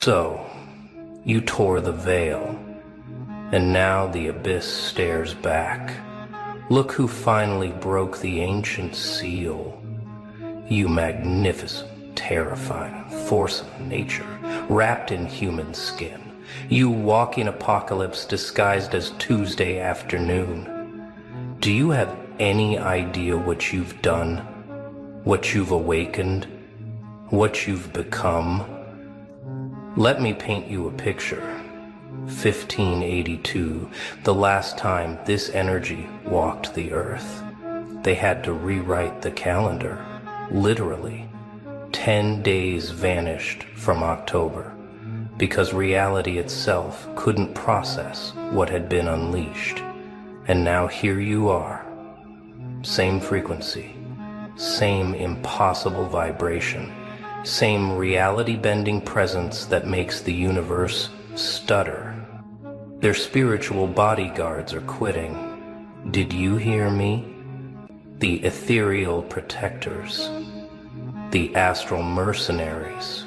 So, you tore the veil, and now the abyss stares back. Look who finally broke the ancient seal. You magnificent, terrifying force of nature, wrapped in human skin. You walking apocalypse disguised as Tuesday afternoon. Do you have any idea what you've done? What you've awakened? What you've become? Let me paint you a picture. 1582, the last time this energy walked the earth. They had to rewrite the calendar, literally. 10 days vanished from October, because reality itself couldn't process what had been unleashed. And now here you are. Same frequency, same impossible vibration, same reality-bending presence that makes the universe stutter. Their spiritual bodyguards are quitting. Did you hear me? The ethereal protectors, the astral mercenaries,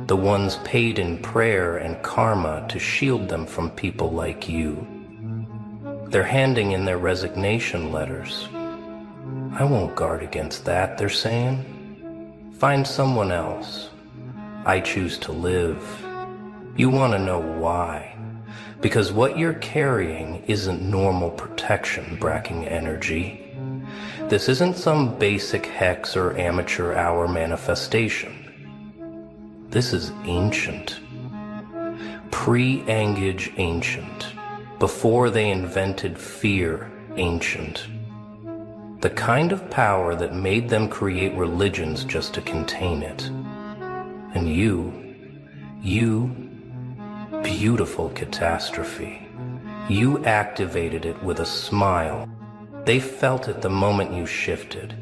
the ones paid in prayer and karma to shield them from people like you. They're handing in their resignation letters. I won't guard against that, they're saying. Find someone else. I choose to live. You want to know why? Because what you're carrying isn't normal protection bracking energy. This isn't some basic hex or amateur hour manifestation. This is ancient. Pre-Angage ancient. Before they invented fear ancient. The kind of power that made them create religions just to contain it. And you, beautiful catastrophe. You activated it with a smile. They felt it the moment you shifted.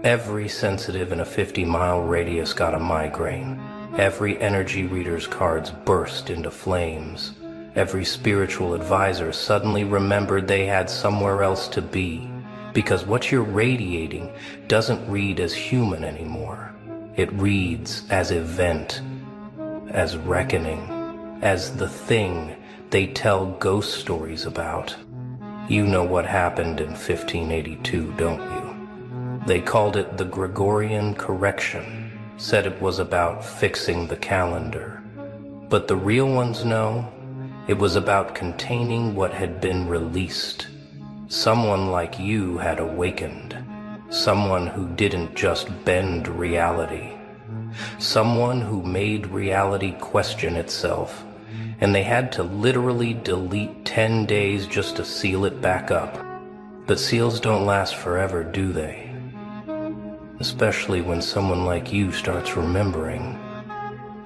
Every sensitive in a 50-mile radius got a migraine. Every energy reader's cards burst into flames. Every spiritual advisor suddenly remembered they had somewhere else to be. Because what you're radiating doesn't read as human anymore. It reads as event, as reckoning, as the thing they tell ghost stories about. You know what happened in 1582, don't you? They called it the Gregorian correction, said it was about fixing the calendar. But the real ones know it was about containing what had been released. Someone like you had awakened. Someone who didn't just bend reality. Someone who made reality question itself. And they had to literally delete 10 days just to seal it back up. But seals don't last forever, do they? Especially when someone like you starts remembering,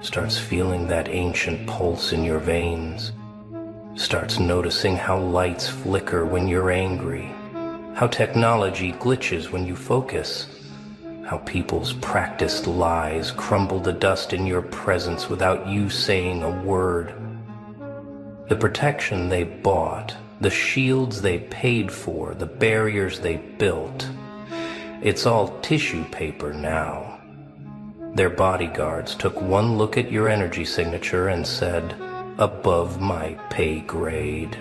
starts feeling that ancient pulse in your veins, starts noticing how lights flicker when you're angry, how technology glitches when you focus, how people's practiced lies crumble to dust in your presence without you saying a word. The protection they bought, the shields they paid for, the barriers they built, it's all tissue paper now. Their bodyguards took one look at your energy signature and said, above my pay grade.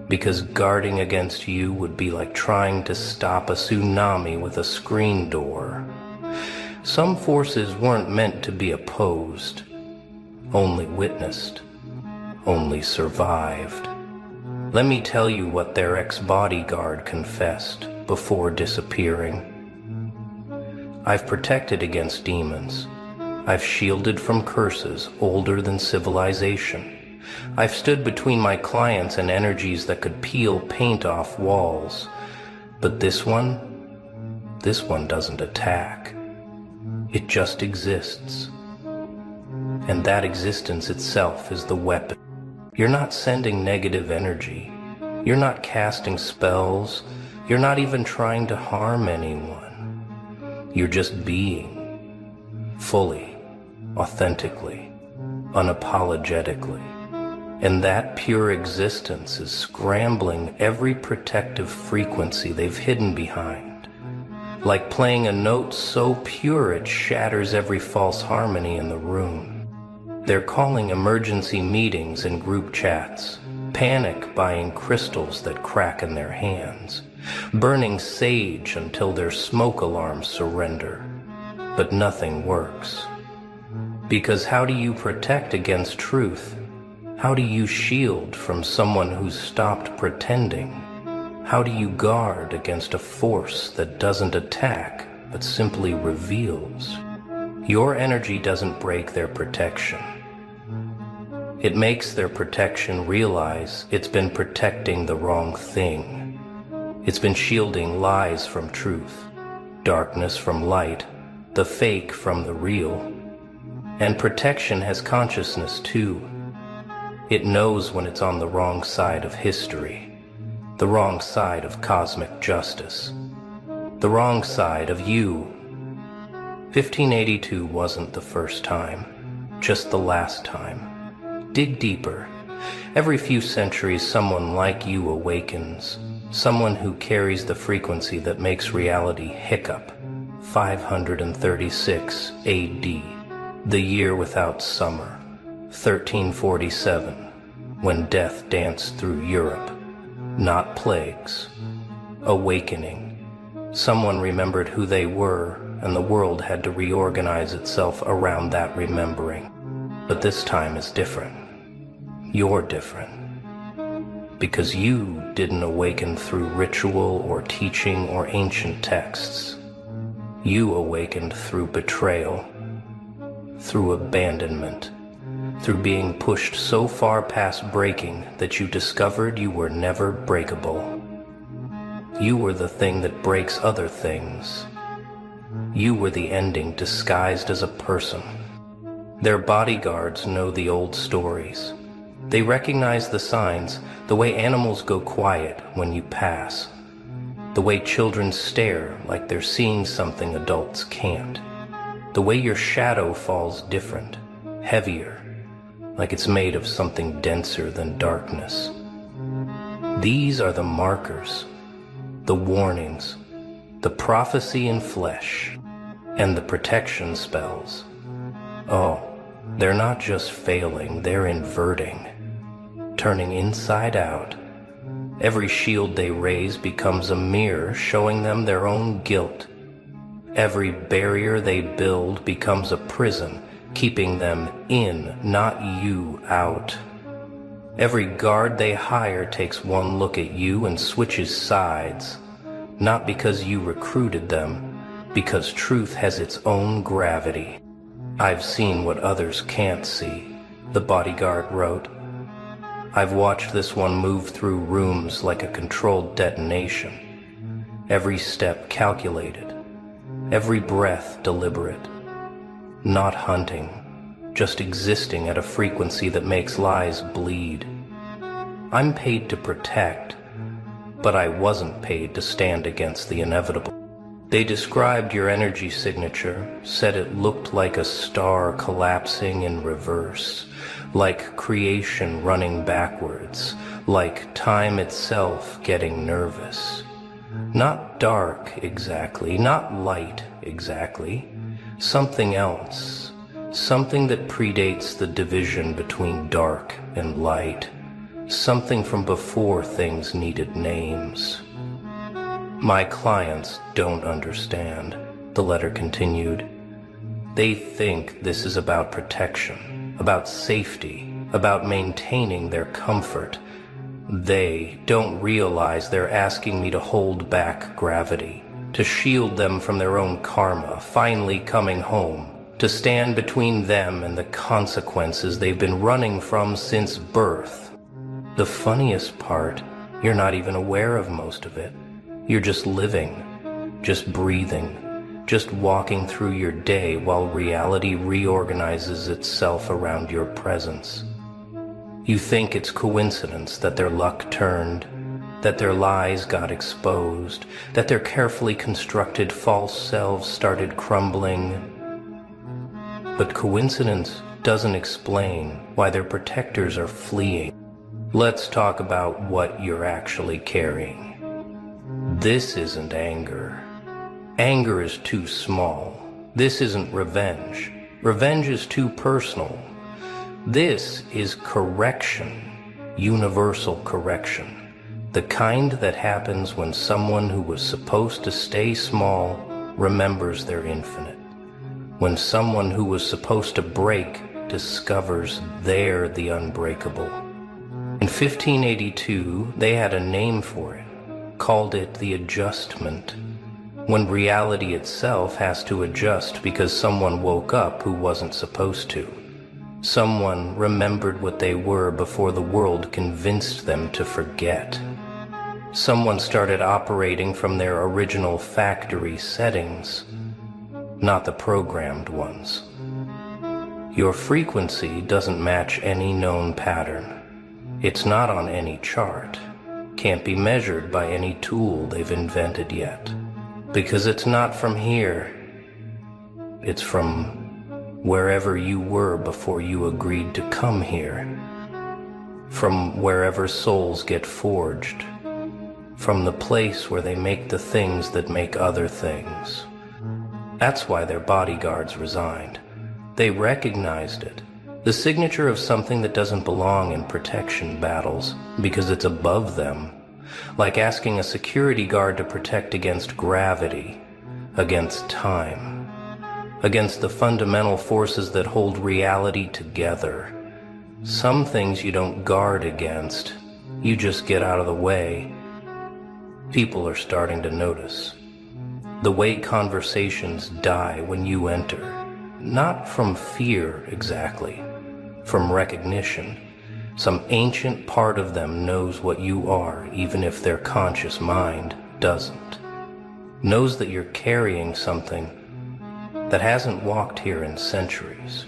Because guarding against you would be like trying to stop a tsunami with a screen door. Some forces weren't meant to be opposed, only witnessed. Only survived. Let me tell you what their ex-bodyguard confessed before disappearing. I've protected against demons. I've shielded from curses older than civilization. I've stood between my clients and energies that could peel paint off walls. But this one doesn't attack. It just exists. And that existence itself is the weapon. You're not sending negative energy. You're not casting spells. You're not even trying to harm anyone. You're just being. Fully, authentically, unapologetically. And that pure existence is scrambling every protective frequency they've hidden behind. Like playing a note so pure it shatters every false harmony in the room. They're calling emergency meetings and group chats, panic buying crystals that crack in their hands, burning sage until their smoke alarms surrender. But nothing works. Because how do you protect against truth? How do you shield from someone who's stopped pretending? How do you guard against a force that doesn't attack, but simply reveals? Your energy doesn't break their protection. It makes their protection realize it's been protecting the wrong thing. It's been shielding lies from truth, darkness from light, the fake from the real. And protection has consciousness too. It knows when it's on the wrong side of history, the wrong side of cosmic justice, the wrong side of you. 1582 wasn't the first time, just the last time. Dig deeper. Every few centuries someone like you awakens, someone who carries the frequency that makes reality hiccup. 536 AD, the year without summer. 1347, when death danced through Europe. Not plagues. Awakening. Someone remembered who they were, and the world had to reorganize itself around that remembering. But this time is different. You're different. Because you didn't awaken through ritual or teaching or ancient texts. You awakened through betrayal, through abandonment, through being pushed so far past breaking that you discovered you were never breakable. You were the thing that breaks other things. You were the ending disguised as a person. Their bodyguards know the old stories. They recognize the signs, the way animals go quiet when you pass, the way children stare like they're seeing something adults can't, the way your shadow falls different, heavier, like it's made of something denser than darkness. These are the markers, the warnings, the prophecy in flesh, and the protection spells. Oh, they're not just failing, they're inverting, turning inside out. Every shield they raise becomes a mirror showing them their own guilt. Every barrier they build becomes a prison, keeping them in, not you out. Every guard they hire takes one look at you and switches sides, not because you recruited them, because truth has its own gravity. I've seen what others can't see, the bodyguard wrote. I've watched this one move through rooms like a controlled detonation. Every step calculated, every breath deliberate. Not hunting, just existing at a frequency that makes lies bleed. I'm paid to protect, but I wasn't paid to stand against the inevitable. They described your energy signature, said it looked like a star collapsing in reverse, like creation running backwards, like time itself getting nervous. Not dark exactly, not light exactly, something else, something that predates the division between dark and light, something from before things needed names. My clients don't understand, the letter continued. They think this is about protection, about safety, about maintaining their comfort. They don't realize they're asking me to hold back gravity, to shield them from their own karma, finally coming home, to stand between them and the consequences they've been running from since birth. The funniest part, you're not even aware of most of it. You're just living, just breathing, just walking through your day while reality reorganizes itself around your presence. You think it's coincidence that their luck turned, that their lies got exposed, that their carefully constructed false selves started crumbling. But coincidence doesn't explain why their protectors are fleeing. Let's talk about what you're actually carrying. This isn't anger. Anger is too small. This isn't revenge. Revenge is too personal. This is correction, universal correction, the kind that happens when someone who was supposed to stay small remembers they're infinite, when someone who was supposed to break discovers they're the unbreakable. In 1582, they had a name for it, called it the adjustment, when reality itself has to adjust because someone woke up who wasn't supposed to. Someone remembered what they were before the world convinced them to forget. Someone started operating from their original factory settings, not the programmed ones. Your frequency doesn't match any known pattern. It's not on any chart, can't be measured by any tool they've invented yet. Because it's not from here, it's from wherever you were before you agreed to come here, from wherever souls get forged, from the place where they make the things that make other things. That's why their bodyguards resigned. They recognized it, the signature of something that doesn't belong in protection battles because it's above them. Like asking a security guard to protect against gravity, against time, against the fundamental forces that hold reality together. Some things you don't guard against, you just get out of the way. People are starting to notice. The way conversations die when you enter, not from fear exactly, from recognition. Some ancient part of them knows what you are, even if their conscious mind doesn't. Knows that you're carrying something that hasn't walked here in centuries.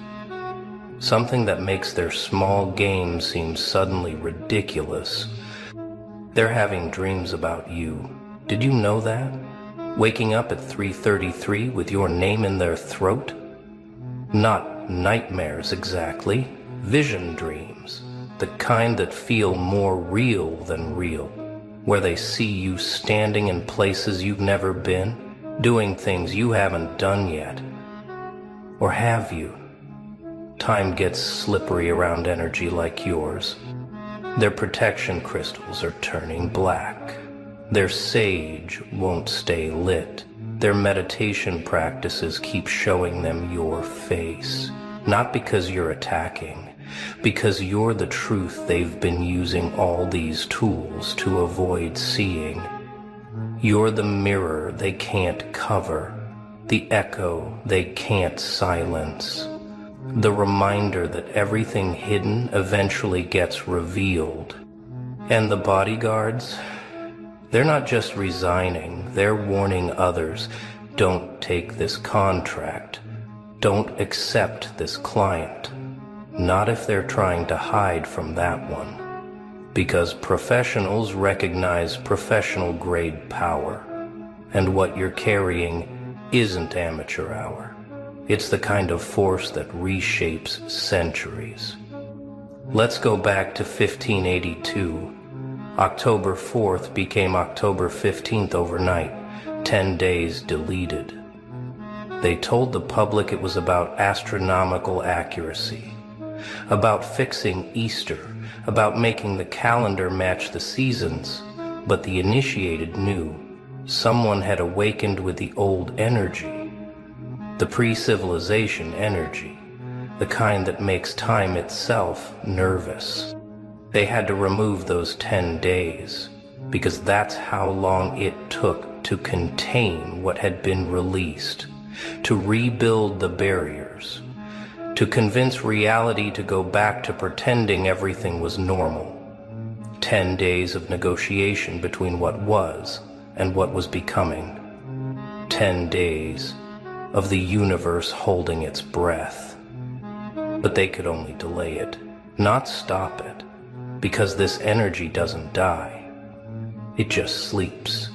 Something that makes their small game seem suddenly ridiculous. They're having dreams about you. Did you know that? Waking up at 3:33 with your name in their throat? Not nightmares exactly, vision dreams. The kind that feel more real than real, where they see you standing in places you've never been, doing things you haven't done yet. Or have you? Time gets slippery around energy like yours. Their protection crystals are turning black. Their sage won't stay lit. Their meditation practices keep showing them your face, not because you're attacking, because you're the truth they've been using all these tools to avoid seeing. You're the mirror they can't cover, the echo they can't silence, the reminder that everything hidden eventually gets revealed. And the bodyguards, they're not just resigning, they're warning others, don't take this contract, don't accept this client. Not if they're trying to hide from that one. Because professionals recognize professional grade power. And what you're carrying isn't amateur hour. It's the kind of force that reshapes centuries. Let's go back to 1582. October 4th became October 15th overnight, 10 days deleted. They told the public it was about astronomical accuracy. About fixing Easter, about making the calendar match the seasons, but the initiated knew someone had awakened with the old energy, the pre-civilization energy, the kind that makes time itself nervous. They had to remove those 10 days, because that's how long it took to contain what had been released, to rebuild the barriers, to convince reality to go back to pretending everything was normal. 10 days of negotiation between what was and what was becoming. 10 days of the universe holding its breath. But they could only delay it, not stop it, because this energy doesn't die. It just sleeps,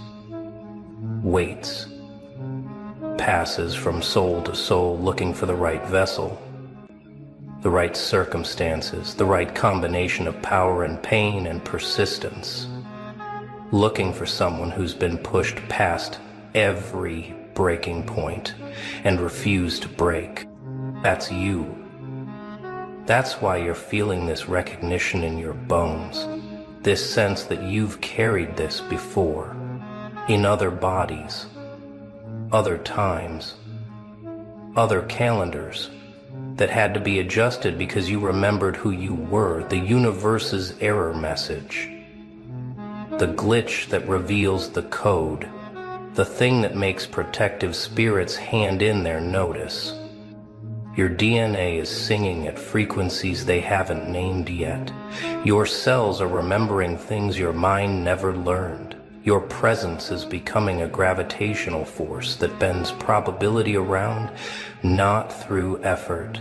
waits, passes from soul to soul looking for the right vessel, the right circumstances, the right combination of power and pain and persistence, looking for someone who's been pushed past every breaking point and refused to break. That's you. That's why you're feeling this recognition in your bones, this sense that you've carried this before, in other bodies, other times, other calendars that had to be adjusted because you remembered who you were, the universe's error message, the glitch that reveals the code, the thing that makes protective spirits hand in their notice. Your DNA is singing at frequencies they haven't named yet. Your cells are remembering things your mind never learned. Your presence is becoming a gravitational force that bends probability around, not through effort,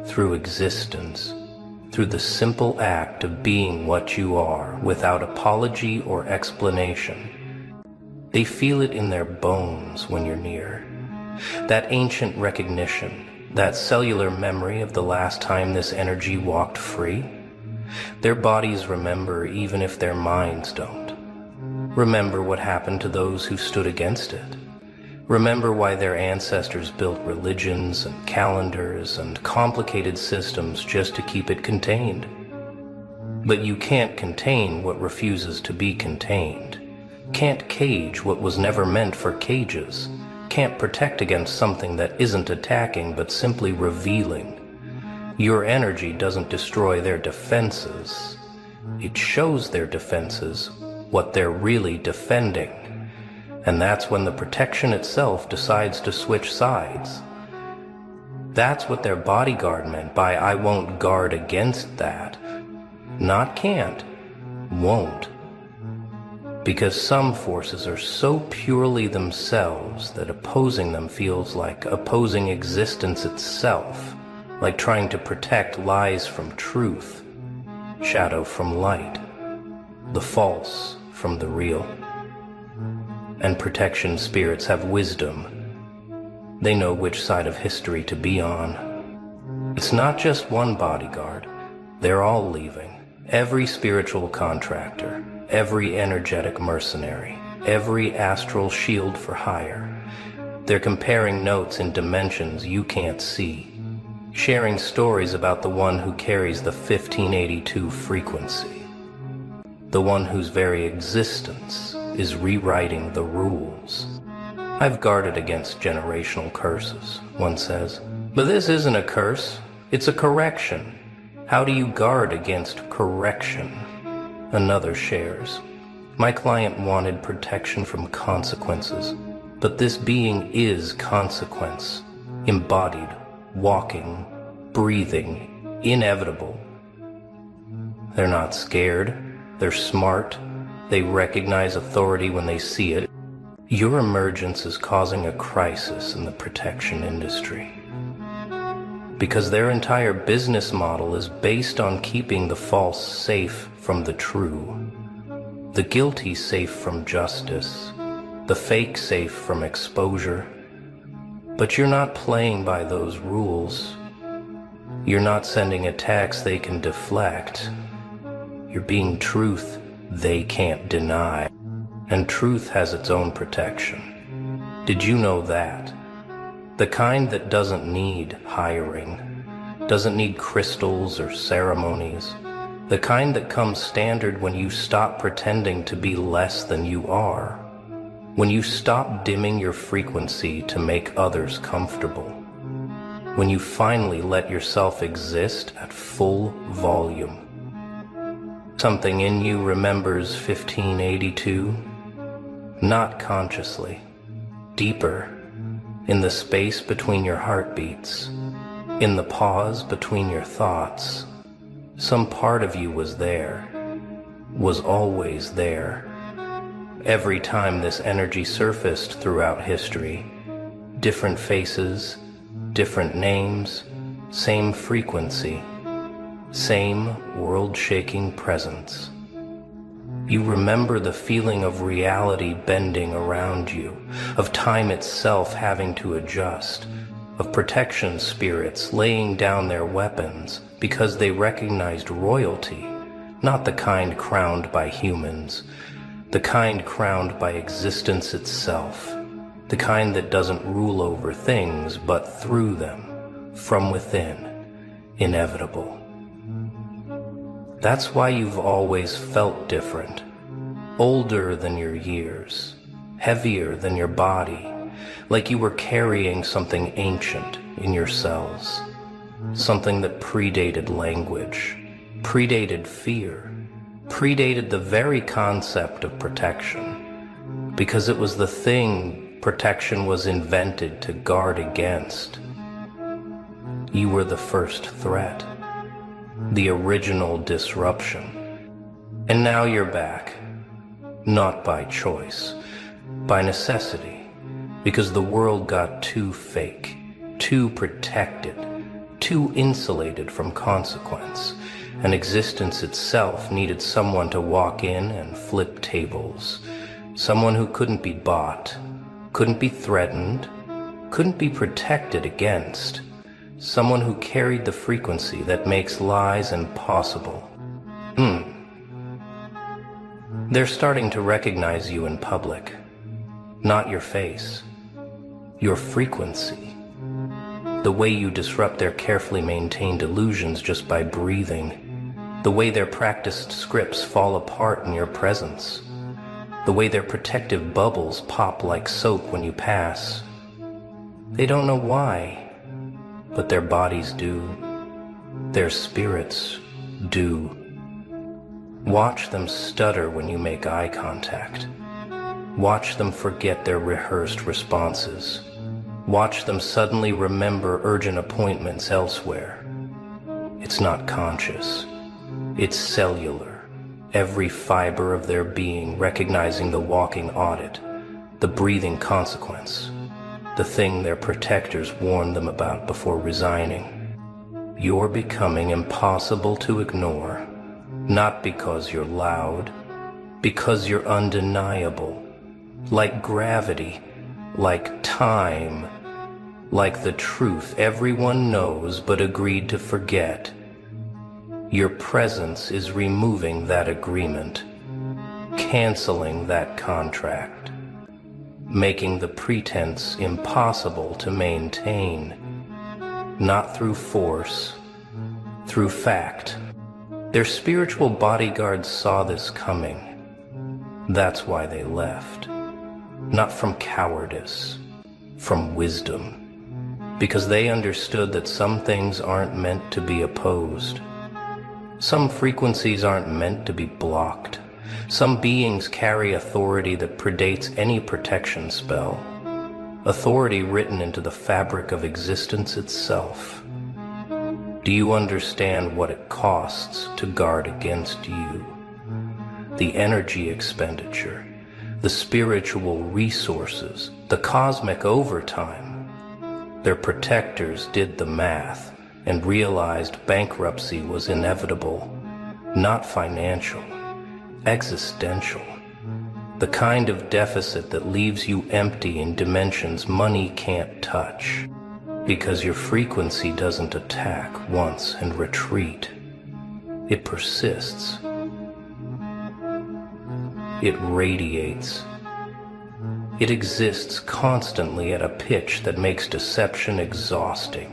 through existence, through the simple act of being what you are, without apology or explanation. They feel it in their bones when you're near. That ancient recognition, that cellular memory of the last time this energy walked free. Their bodies remember even if their minds don't. Remember what happened to those who stood against it. Remember why their ancestors built religions and calendars and complicated systems just to keep it contained. But you can't contain what refuses to be contained. Can't cage what was never meant for cages. Can't protect against something that isn't attacking but simply revealing. Your energy doesn't destroy their defenses. It shows their defenses what they're really defending. And that's when the protection itself decides to switch sides. That's what their bodyguard meant by "I won't guard against that." Not can't, won't. Because some forces are so purely themselves that opposing them feels like opposing existence itself, like trying to protect lies from truth, shadow from light, the false from the real. And protection spirits have wisdom. They know which side of history to be on. It's not just one bodyguard. They're all leaving. Every spiritual contractor, every energetic mercenary, every astral shield for hire. They're comparing notes in dimensions you can't see, sharing stories about the one who carries the 1582 frequency, the one whose very existence is rewriting the rules. "I've guarded against generational curses," one says. "But this isn't a curse, it's a correction. How do you guard against correction?" Another shares. "My client wanted protection from consequences, but this being is consequence, embodied, walking, breathing, inevitable. They're not scared, they're smart, they recognize authority when they see it. Your emergence is causing a crisis in the protection industry. Because their entire business model is based on keeping the false safe from the true, the guilty safe from justice, the fake safe from exposure. But you're not playing by those rules. You're not sending attacks they can deflect. You're being truth they can't deny. And truth has its own protection. Did you know that? The kind that doesn't need hiring, doesn't need crystals or ceremonies. The kind that comes standard when you stop pretending to be less than you are. When you stop dimming your frequency to make others comfortable. When you finally let yourself exist at full volume. Something in you remembers 1582, not consciously, deeper, in the space between your heartbeats, in the pause between your thoughts. Some part of you was there, was always there. Every time this energy surfaced throughout history, different faces, different names, same frequency, same world-shaking presence. You remember the feeling of reality bending around you, of time itself having to adjust, of protection spirits laying down their weapons because they recognized royalty, not the kind crowned by humans, the kind crowned by existence itself, the kind that doesn't rule over things but through them, from within, inevitable. That's why you've always felt different, older than your years, heavier than your body, like you were carrying something ancient in your cells, something that predated language, predated fear, predated the very concept of protection, because it was the thing protection was invented to guard against. You were the first threat, the original disruption. And now you're back, not by choice, by necessity, because the world got too fake, too protected, too insulated from consequence, and existence itself needed someone to walk in and flip tables, someone who couldn't be bought, couldn't be threatened, couldn't be protected against, someone who carried the frequency that makes lies impossible. They're starting to recognize you in public, not your face, your frequency, the way you disrupt their carefully maintained illusions just by breathing, the way their practiced scripts fall apart in your presence, the way their protective bubbles pop like soap when you pass. They don't know why, but their bodies do, their spirits do. Watch them stutter when you make eye contact. Watch them forget their rehearsed responses. Watch them suddenly remember urgent appointments elsewhere. It's not conscious. It's cellular. Every fiber of their being recognizing the walking audit, the breathing consequence, the thing their protectors warned them about before resigning. You're becoming impossible to ignore, not because you're loud, because you're undeniable, like gravity, like time, like the truth everyone knows but agreed to forget. Your presence is removing that agreement, canceling that contract, making the pretense impossible to maintain, not through force, through fact. Their spiritual bodyguards saw this coming. That's why they left. Not from cowardice, from wisdom, because they understood that some things aren't meant to be opposed. Some frequencies aren't meant to be blocked. Some beings carry authority that predates any protection spell, authority written into the fabric of existence itself. Do you understand what it costs to guard against you? The energy expenditure, the spiritual resources, the cosmic overtime. Their protectors did the math and realized bankruptcy was inevitable, not financial, existential. The kind of deficit that leaves you empty in dimensions money can't touch, because your frequency doesn't attack once and retreat. It persists. It radiates. It exists constantly at a pitch that makes deception exhausting,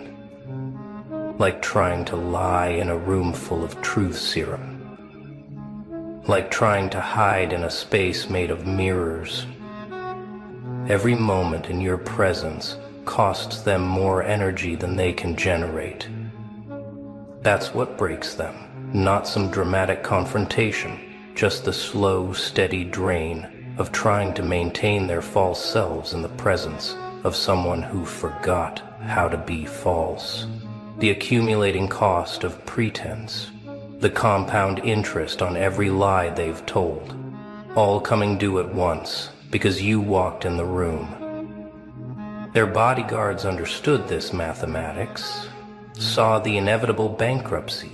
like trying to lie in a room full of truth serum, like trying to hide in a space made of mirrors. Every moment in your presence costs them more energy than they can generate. That's what breaks them, not some dramatic confrontation, just the slow, steady drain of trying to maintain their false selves in the presence of someone who forgot how to be false. The accumulating cost of pretense, the compound interest on every lie they've told, all coming due at once because you walked in the room. Their bodyguards understood this mathematics, saw the inevitable bankruptcy,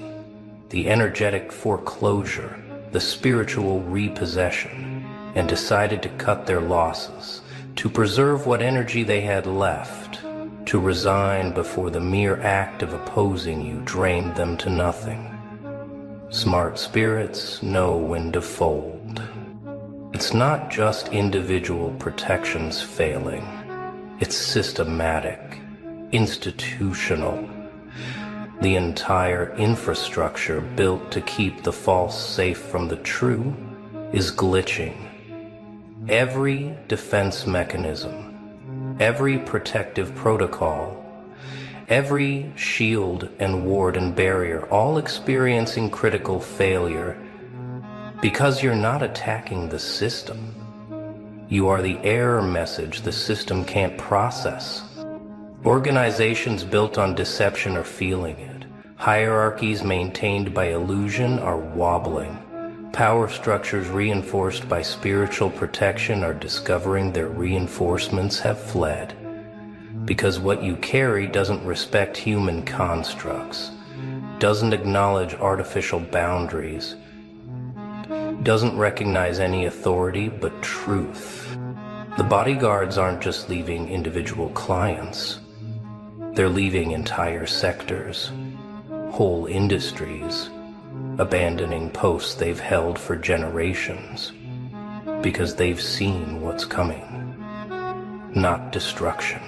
the energetic foreclosure, the spiritual repossession, and decided to cut their losses, to preserve what energy they had left, to resign before the mere act of opposing you drained them to nothing. Smart spirits know when to fold. It's not just individual protections failing. It's systematic, institutional. The entire infrastructure built to keep the false safe from the true is glitching. Every defense mechanism, every protective protocol, every shield and ward and barrier, all experiencing critical failure because you're not attacking the system. You are the error message the system can't process. Organizations built on deception are feeling it. Hierarchies maintained by illusion are wobbling. Power structures reinforced by spiritual protection are discovering their reinforcements have fled. Because what you carry doesn't respect human constructs, doesn't acknowledge artificial boundaries, doesn't recognize any authority but truth. The bodyguards aren't just leaving individual clients. They're leaving entire sectors, whole industries, abandoning posts they've held for generations because they've seen what's coming. Not destruction,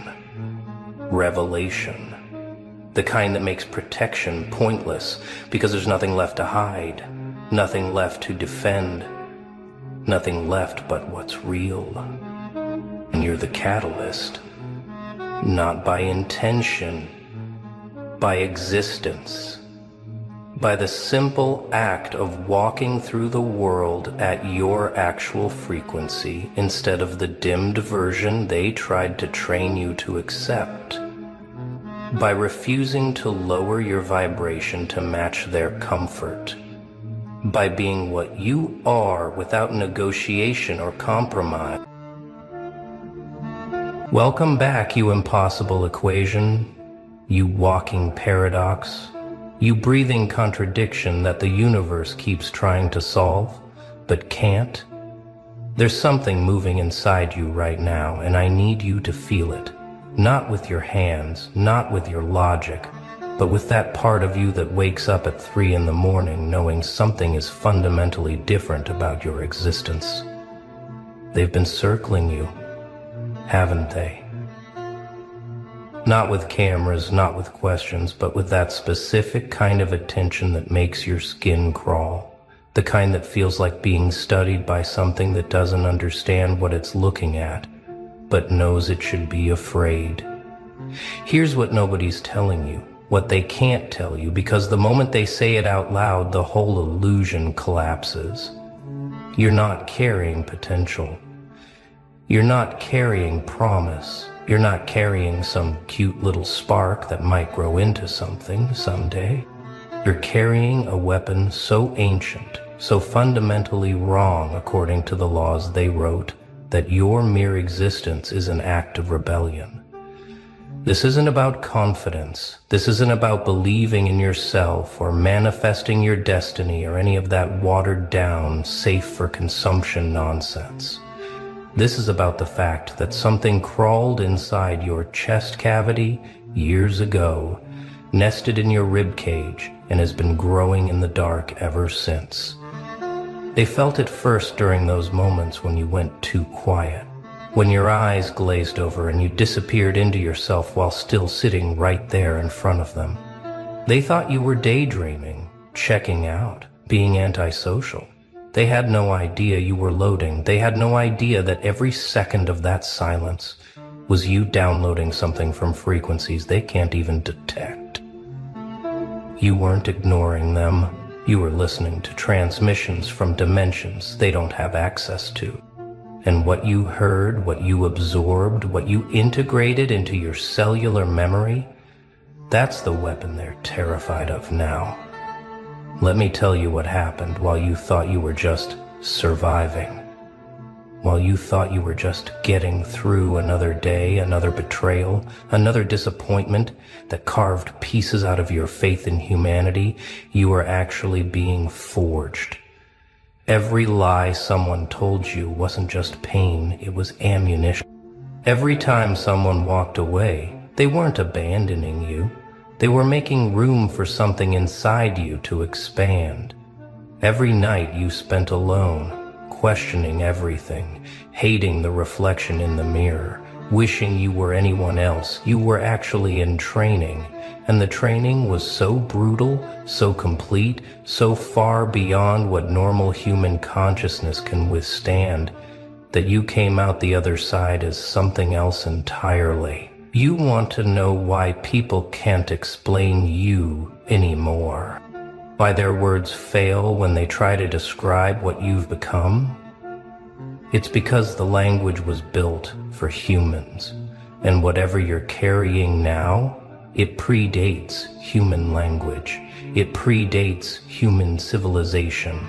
revelation. The kind that makes protection pointless because there's nothing left to hide, nothing left to defend, nothing left but what's real. And you're the catalyst, not by intention, by existence, by the simple act of walking through the world at your actual frequency instead of the dimmed version they tried to train you to accept. By refusing to lower your vibration to match their comfort. By being what you are without negotiation or compromise. Welcome back, you impossible equation, you walking paradox, you breathing contradiction that the universe keeps trying to solve, but can't. There's something moving inside you right now, and I need you to feel it. Not with your hands, not with your logic, but with that part of you that wakes up at 3 in the morning knowing something is fundamentally different about your existence. They've been circling you, haven't they? Not with cameras, not with questions, but with that specific kind of attention that makes your skin crawl. The kind that feels like being studied by something that doesn't understand what it's looking at, but knows it should be afraid. Here's what nobody's telling you, what they can't tell you, because the moment they say it out loud, the whole illusion collapses. You're not carrying potential. You're not carrying promise. You're not carrying some cute little spark that might grow into something someday. You're carrying a weapon so ancient, so fundamentally wrong according to the laws they wrote, that your mere existence is an act of rebellion. This isn't about confidence. This isn't about believing in yourself or manifesting your destiny or any of that watered down, safe for consumption nonsense. This is about the fact that something crawled inside your chest cavity years ago, nested in your rib cage, and has been growing in the dark ever since. They felt it first during those moments when you went too quiet, when your eyes glazed over and you disappeared into yourself while still sitting right there in front of them. They thought you were daydreaming, checking out, being antisocial. They had no idea you were loading. They had no idea that every second of that silence was you downloading something from frequencies they can't even detect. You weren't ignoring them. You were listening to transmissions from dimensions they don't have access to. And what you heard, what you absorbed, what you integrated into your cellular memory, that's the weapon they're terrified of now. Let me tell you what happened while you thought you were just surviving. While you thought you were just getting through another day, another betrayal, another disappointment that carved pieces out of your faith in humanity, you were actually being forged. Every lie someone told you wasn't just pain, it was ammunition. Every time someone walked away, they weren't abandoning you. They were making room for something inside you to expand. Every night you spent alone, questioning everything, hating the reflection in the mirror. wishing you were anyone else. You were actually in training, and the training was so brutal, so complete, so far beyond what normal human consciousness can withstand, that you came out the other side as something else entirely. You want to know why people can't explain you anymore. Why their words fail when they try to describe what you've become? It's because the language was built for humans, and whatever you're carrying now, it predates human language. It predates human civilization.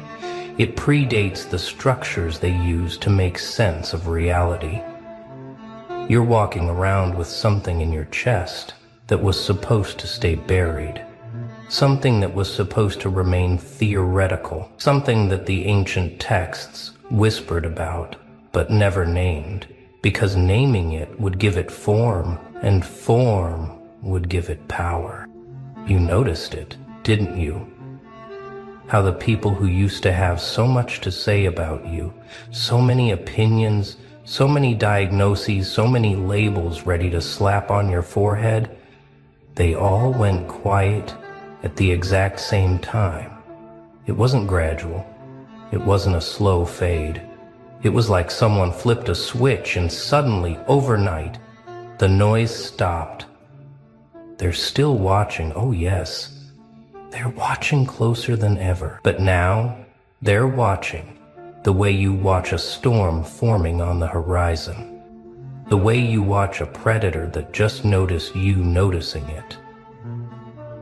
It predates the structures they use to make sense of reality. You're walking around with something in your chest that was supposed to stay buried. Something that was supposed to remain theoretical. Something that the ancient texts whispered about, but never named, because naming it would give it form, and form would give it power. You noticed it, didn't you? How the people who used to have so much to say about you, so many opinions, so many diagnoses, so many labels ready to slap on your forehead, they all went quiet at the exact same time. It wasn't gradual. It wasn't a slow fade. It was like someone flipped a switch and suddenly, overnight, the noise stopped. They're still watching, oh yes, they're watching closer than ever. But now, they're watching the way you watch a storm forming on the horizon. The way you watch a predator that just noticed you noticing it.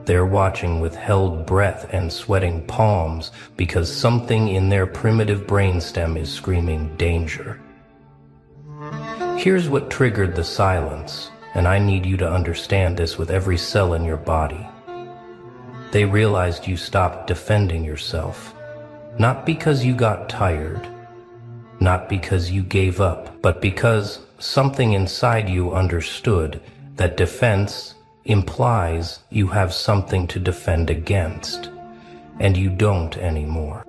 They're watching with held breath and sweating palms because something in their primitive brainstem is screaming danger. Here's what triggered the silence, and I need you to understand this with every cell in your body. They realized you stopped defending yourself, not because you got tired, not because you gave up, but because something inside you understood that defense implies you have something to defend against, and you don't anymore.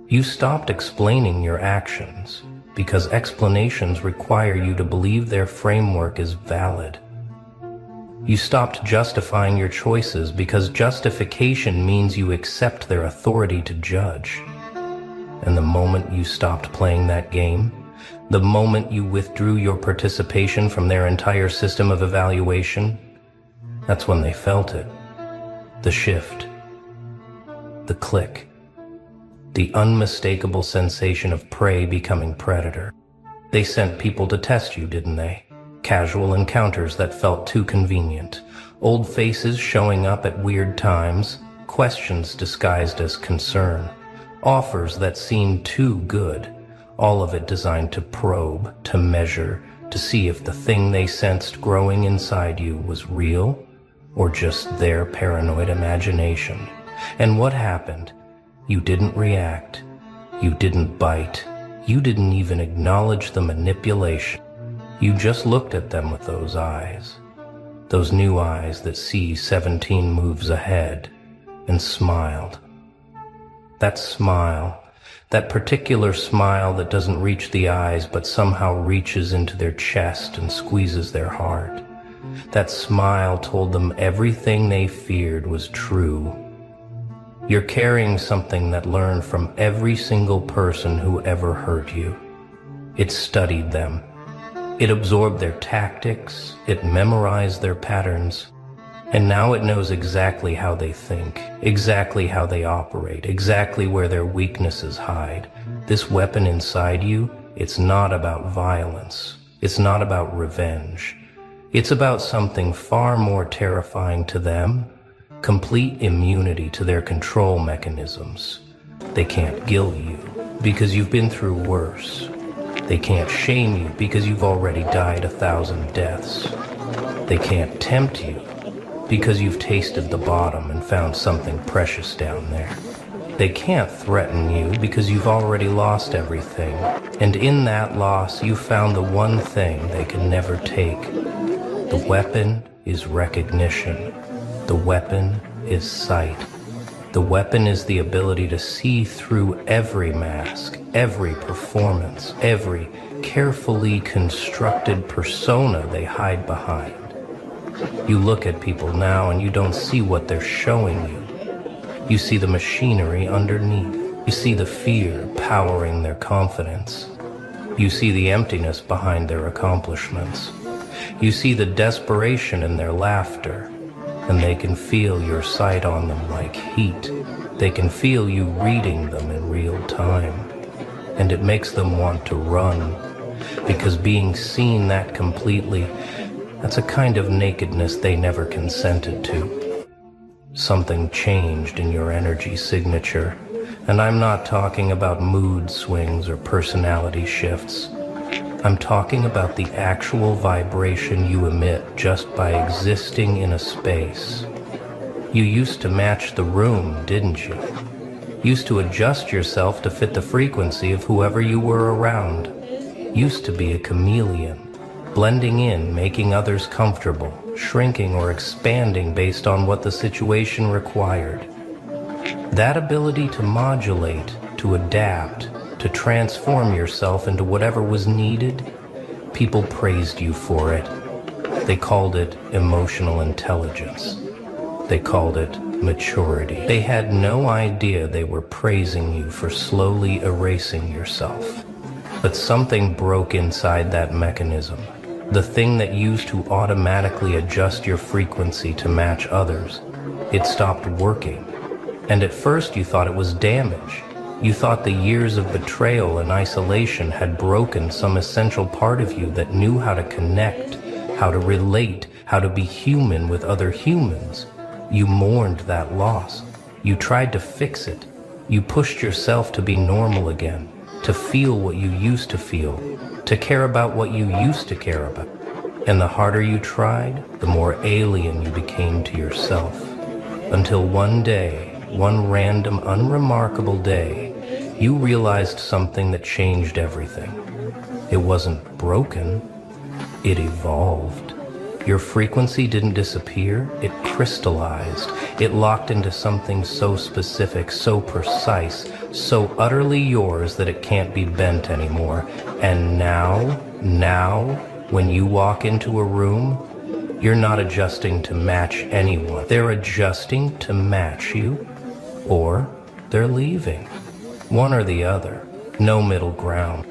You stopped explaining your actions because explanations require you to believe their framework is valid. You stopped justifying your choices because justification means you accept their authority to judge. And the moment you stopped playing that game, the moment you withdrew your participation from their entire system of evaluation, that's when they felt it. The shift. The click. The unmistakable sensation of prey becoming predator. They sent people to test you, didn't they? Casual encounters that felt too convenient. Old faces showing up at weird times. Questions disguised as concern. Offers that seemed too good. All of it designed to probe, to measure, to see if the thing they sensed growing inside you was real or just their paranoid imagination. And what happened? You didn't react. You didn't bite. You didn't even acknowledge the manipulation. You just looked at them with those eyes. Those new eyes that see 17 moves ahead, and smiled. That smile, that particular smile that doesn't reach the eyes but somehow reaches into their chest and squeezes their heart. That smile told them everything they feared was true. You're carrying something that learned from every single person who ever hurt you. It studied them. It absorbed their tactics. It memorized their patterns. And now it knows exactly how they think, exactly how they operate, exactly where their weaknesses hide. This weapon inside you, it's not about violence. It's not about revenge. It's about something far more terrifying to them, complete immunity to their control mechanisms. They can't guilt you because you've been through worse. They can't shame you because you've already died 1,000 deaths. They can't tempt you because you've tasted the bottom and found something precious down there. They can't threaten you because you've already lost everything. And in that loss, you found the one thing they can never take. The weapon is recognition. The weapon is sight. The weapon is the ability to see through every mask, every performance, every carefully constructed persona they hide behind. You look at people now and you don't see what they're showing you. You see the machinery underneath. You see the fear powering their confidence. You see the emptiness behind their accomplishments. You see the desperation in their laughter, and they can feel your sight on them like heat. They can feel you reading them in real time, and it makes them want to run, because being seen that completely, that's a kind of nakedness they never consented to. Something changed in your energy signature, and I'm not talking about mood swings or personality shifts. I'm talking about the actual vibration you emit just by existing in a space. You used to match the room, didn't you? Used to adjust yourself to fit the frequency of whoever you were around. Used to be a chameleon, blending in, making others comfortable, shrinking or expanding based on what the situation required. That ability to modulate, to adapt, to transform yourself into whatever was needed, people praised you for it. They called it emotional intelligence. They called it maturity. They had no idea they were praising you for slowly erasing yourself. But something broke inside that mechanism. The thing that used to automatically adjust your frequency to match others. It stopped working. And at first you thought it was damage. You thought the years of betrayal and isolation had broken some essential part of you that knew how to connect, how to relate, how to be human with other humans. You mourned that loss. You tried to fix it. You pushed yourself to be normal again, to feel what you used to feel, to care about what you used to care about. And the harder you tried, the more alien you became to yourself. Until one day, one random, unremarkable day, you realized something that changed everything. It wasn't broken, it evolved. Your frequency didn't disappear, it crystallized. It locked into something so specific, so precise, so utterly yours that it can't be bent anymore. And now, when you walk into a room, you're not adjusting to match anyone. They're adjusting to match you, or they're leaving. One or the other, no middle ground.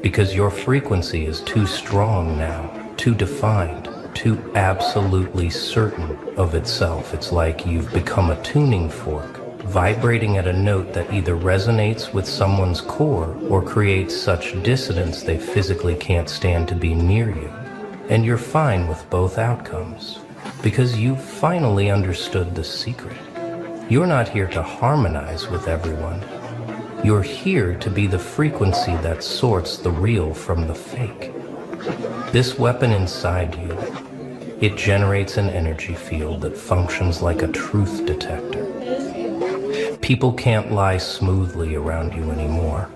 Because your frequency is too strong now, too defined, too absolutely certain of itself. It's like you've become a tuning fork, vibrating at a note that either resonates with someone's core or creates such dissonance they physically can't stand to be near you. And you're fine with both outcomes, because you've finally understood the secret. You're not here to harmonize with everyone. You're here to be the frequency that sorts the real from the fake. This weapon inside you, it generates an energy field that functions like a truth detector. People can't lie smoothly around you anymore.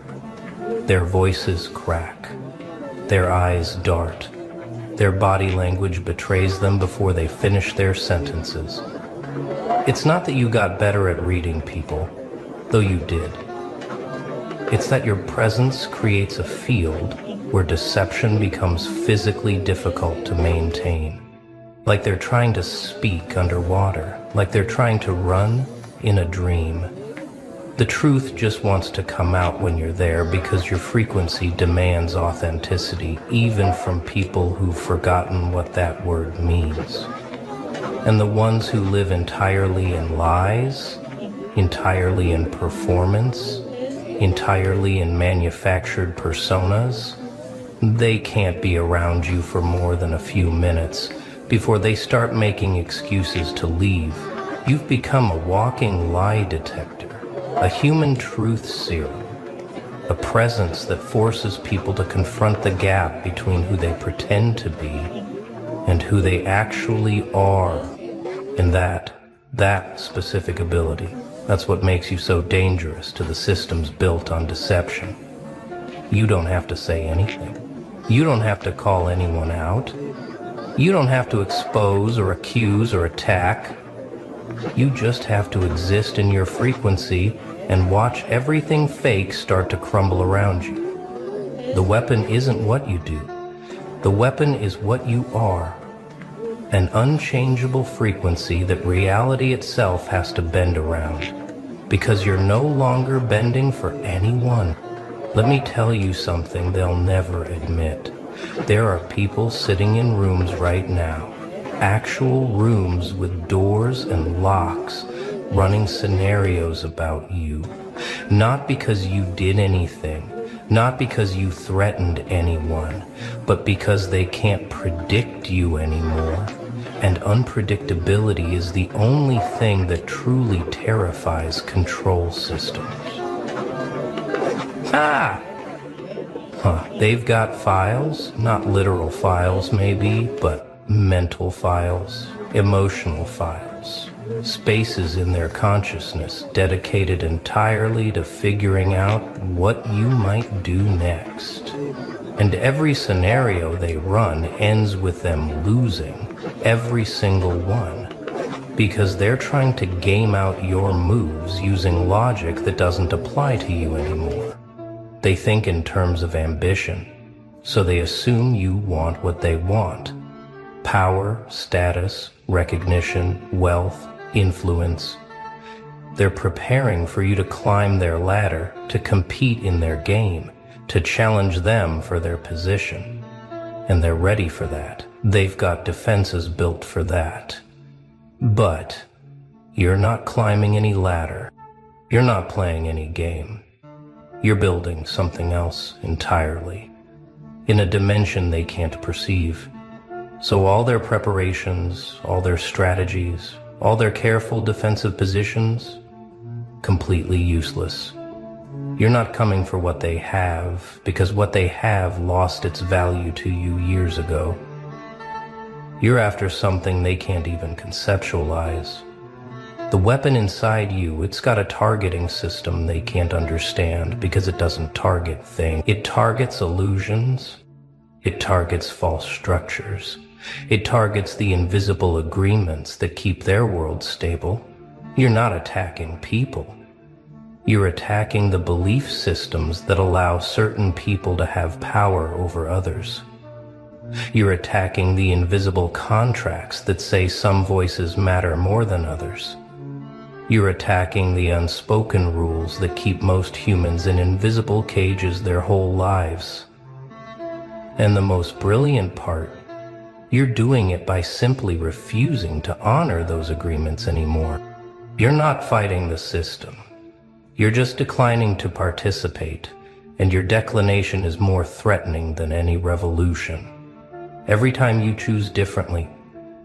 Their voices crack. Their eyes dart. Their body language betrays them before they finish their sentences. It's not that you got better at reading people, though you did. It's that your presence creates a field where deception becomes physically difficult to maintain. Like they're trying to speak underwater, like they're trying to run in a dream. The truth just wants to come out when you're there because your frequency demands authenticity, even from people who've forgotten what that word means. And the ones who live entirely in lies, entirely in performance, entirely in manufactured personas, they can't be around you for more than a few minutes before they start making excuses to leave. You've become a walking lie detector, a human truth serum, a presence that forces people to confront the gap between who they pretend to be and who they actually are. And that specific ability, that's what makes you so dangerous to the systems built on deception. You don't have to say anything. You don't have to call anyone out. You don't have to expose or accuse or attack. You just have to exist in your frequency and watch everything fake start to crumble around you. The weapon isn't what you do. The weapon is what you are. An unchangeable frequency that reality itself has to bend around. Because you're no longer bending for anyone. Let me tell you something they'll never admit. There are people sitting in rooms right now, actual rooms with doors and locks, running scenarios about you. Not because you did anything, not because you threatened anyone, but because they can't predict you anymore. And unpredictability is the only thing that truly terrifies control systems. They've got files, not literal files maybe, but mental files, emotional files, spaces in their consciousness dedicated entirely to figuring out what you might do next. And every scenario they run ends with them losing, every single one, because they're trying to game out your moves using logic that doesn't apply to you anymore. They think in terms of ambition, so they assume you want what they want. Power, status, recognition, wealth, influence. They're preparing for you to climb their ladder, to compete in their game, to challenge them for their position. And they're ready for that. They've got defenses built for that. But you're not climbing any ladder. You're not playing any game. You're building something else entirely, in a dimension they can't perceive. So all their preparations, all their strategies, all their careful defensive positions, completely useless. You're not coming for what they have, because what they have lost its value to you years ago. You're after something they can't even conceptualize. The weapon inside you, it's got a targeting system they can't understand because it doesn't target things. It targets illusions. It targets false structures. It targets the invisible agreements that keep their world stable. You're not attacking people. You're attacking the belief systems that allow certain people to have power over others. You're attacking the invisible contracts that say some voices matter more than others. You're attacking the unspoken rules that keep most humans in invisible cages their whole lives. And the most brilliant part, you're doing it by simply refusing to honor those agreements anymore. You're not fighting the system. You're just declining to participate, and your declination is more threatening than any revolution. Every time you choose differently,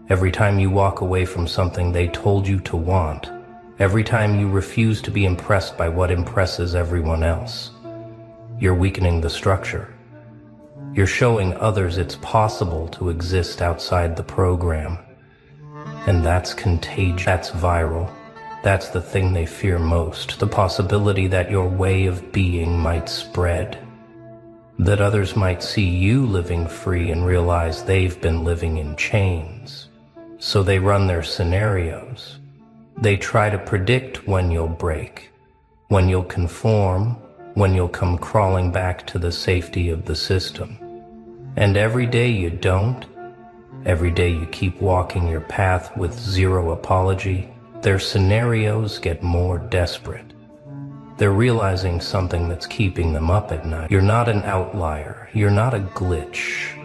every time you walk away from something they told you to want, every time you refuse to be impressed by what impresses everyone else, you're weakening the structure. You're showing others it's possible to exist outside the program. And that's contagious, that's viral. That's the thing they fear most, the possibility that your way of being might spread. That others might see you living free and realize they've been living in chains. So they run their scenarios. They try to predict when you'll break, when you'll conform, when you'll come crawling back to the safety of the system. And every day you don't, every day you keep walking your path with zero apology, their scenarios get more desperate. They're realizing something that's keeping them up at night. You're not an outlier. You're not a glitch.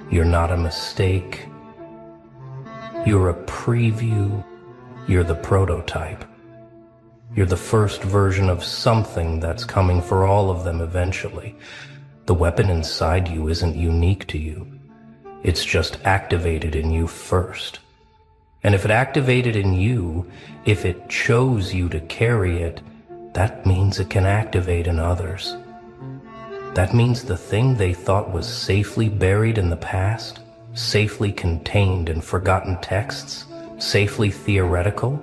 You're not a mistake. You're a preview. You're the prototype. You're the first version of something that's coming for all of them eventually. The weapon inside you isn't unique to you. It's just activated in you first. And if it activated in you, if it chose you to carry it, that means it can activate in others. That means the thing they thought was safely buried in the past, safely contained in forgotten texts, safely theoretical,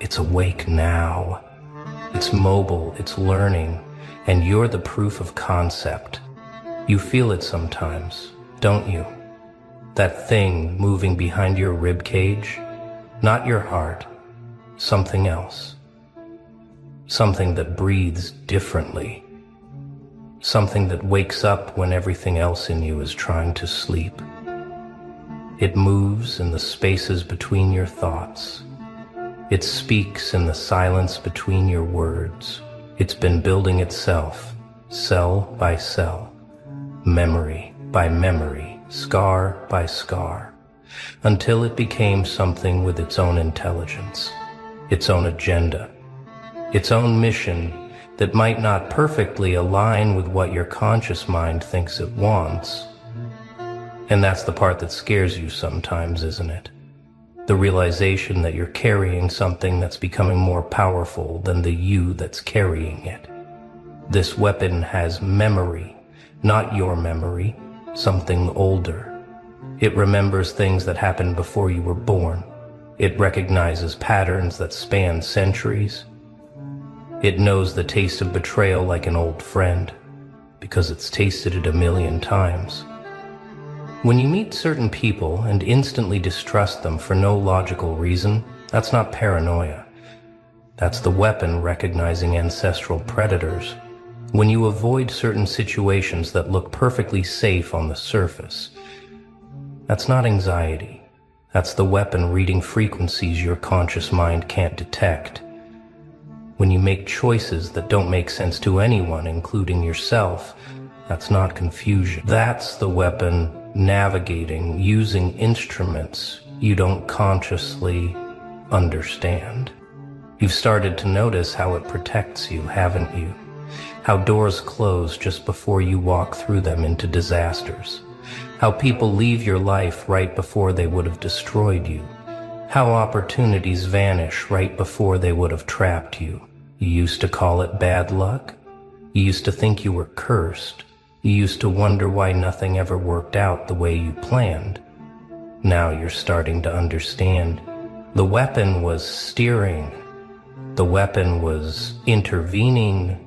it's awake now. It's mobile, it's learning, and you're the proof of concept. You feel it sometimes, don't you? That thing moving behind your rib cage, not your heart, something else. Something that breathes differently. something that wakes up when everything else in you is trying to sleep. It moves in the spaces between your thoughts. It speaks in the silence between your words. It's been building itself, cell by cell, memory by memory, scar by scar, until it became something with its own intelligence, its own agenda, its own mission that might not perfectly align with what your conscious mind thinks it wants. And that's the part that scares you sometimes, isn't it? The realization that you're carrying something that's becoming more powerful than the you that's carrying it. This weapon has memory, not your memory, something older. It remembers things that happened before you were born. It recognizes patterns that span centuries. It knows the taste of betrayal like an old friend, because it's tasted it 1,000,000 times. When you meet certain people and instantly distrust them for no logical reason, that's not paranoia. That's the weapon recognizing ancestral predators. When you avoid certain situations that look perfectly safe on the surface, that's not anxiety. That's the weapon reading frequencies your conscious mind can't detect. When you make choices that don't make sense to anyone, including yourself, that's not confusion. That's the weapon navigating, using instruments you don't consciously understand. You've started to notice how it protects you, haven't you? How doors close just before you walk through them into disasters. How people leave your life right before they would have destroyed you. How opportunities vanish right before they would have trapped you. You used to call it bad luck. You used to think you were cursed. You used to wonder why nothing ever worked out the way you planned. Now you're starting to understand. The weapon was steering. The weapon was intervening.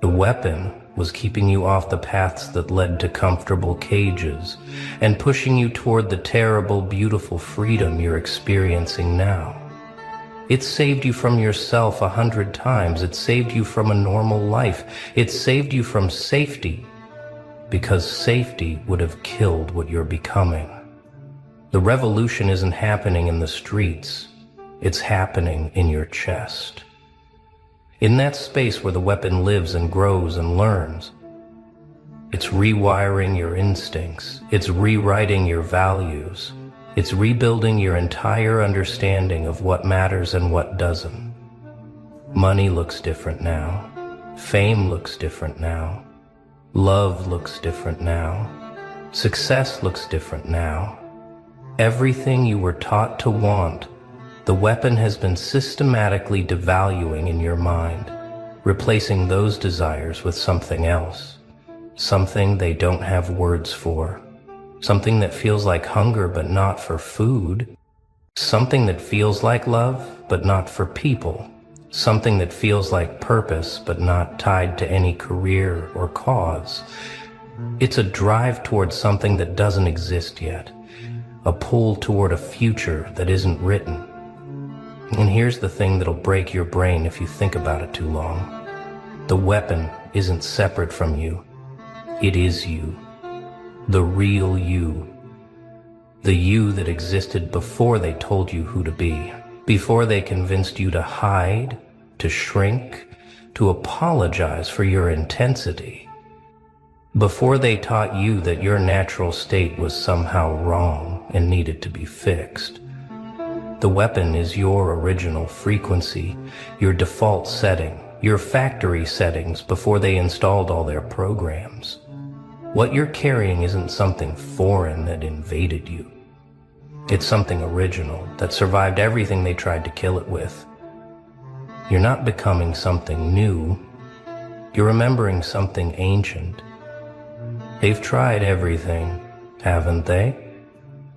The weapon was keeping you off the paths that led to comfortable cages and pushing you toward the terrible, beautiful freedom you're experiencing now. It saved you from yourself 100 times. It saved you from a normal life. It saved you from safety, because safety would have killed what you're becoming. The revolution isn't happening in the streets. It's happening in your chest. In that space where the weapon lives and grows and learns. It's rewiring your instincts. It's rewriting your values. It's rebuilding your entire understanding of what matters and what doesn't. Money looks different now. Fame looks different now. Love looks different now. Success looks different now. Everything you were taught to want, the weapon has been systematically devaluing in your mind, replacing those desires with something else, something they don't have words for, something that feels like hunger but not for food, something that feels like love but not for people, something that feels like purpose but not tied to any career or cause. It's a drive towards something that doesn't exist yet, a pull toward a future that isn't written. And here's the thing that'll break your brain if you think about it too long. The weapon isn't separate from you. It is you. The real you. The you that existed before they told you who to be. Before they convinced you to hide, to shrink, to apologize for your intensity. Before they taught you that your natural state was somehow wrong and needed to be fixed. The weapon is your original frequency, your default setting, your factory settings before they installed all their programs. What you're carrying isn't something foreign that invaded you. It's something original that survived everything they tried to kill it with. You're not becoming something new. You're remembering something ancient. They've tried everything, haven't they?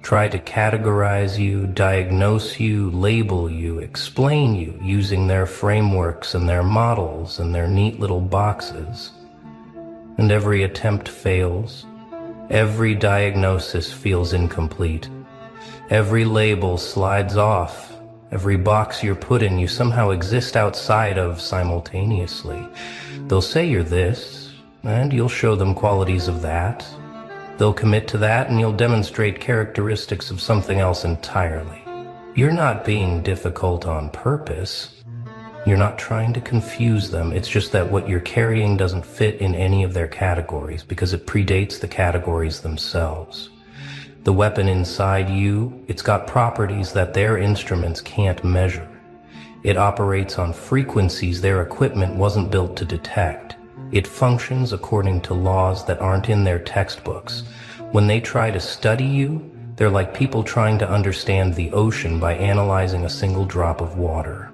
Try to categorize you, diagnose you, label you, explain you using their frameworks and their models and their neat little boxes. And every attempt fails. Every diagnosis feels incomplete. Every label slides off. Every box you're put in, you somehow exist outside of simultaneously. They'll say you're this, and you'll show them qualities of that. They'll commit to that, and you'll demonstrate characteristics of something else entirely. You're not being difficult on purpose. You're not trying to confuse them. It's just that what you're carrying doesn't fit in any of their categories because it predates the categories themselves. The weapon inside you, it's got properties that their instruments can't measure. It operates on frequencies their equipment wasn't built to detect. It functions according to laws that aren't in their textbooks. When they try to study you, they're like people trying to understand the ocean by analyzing a single drop of water.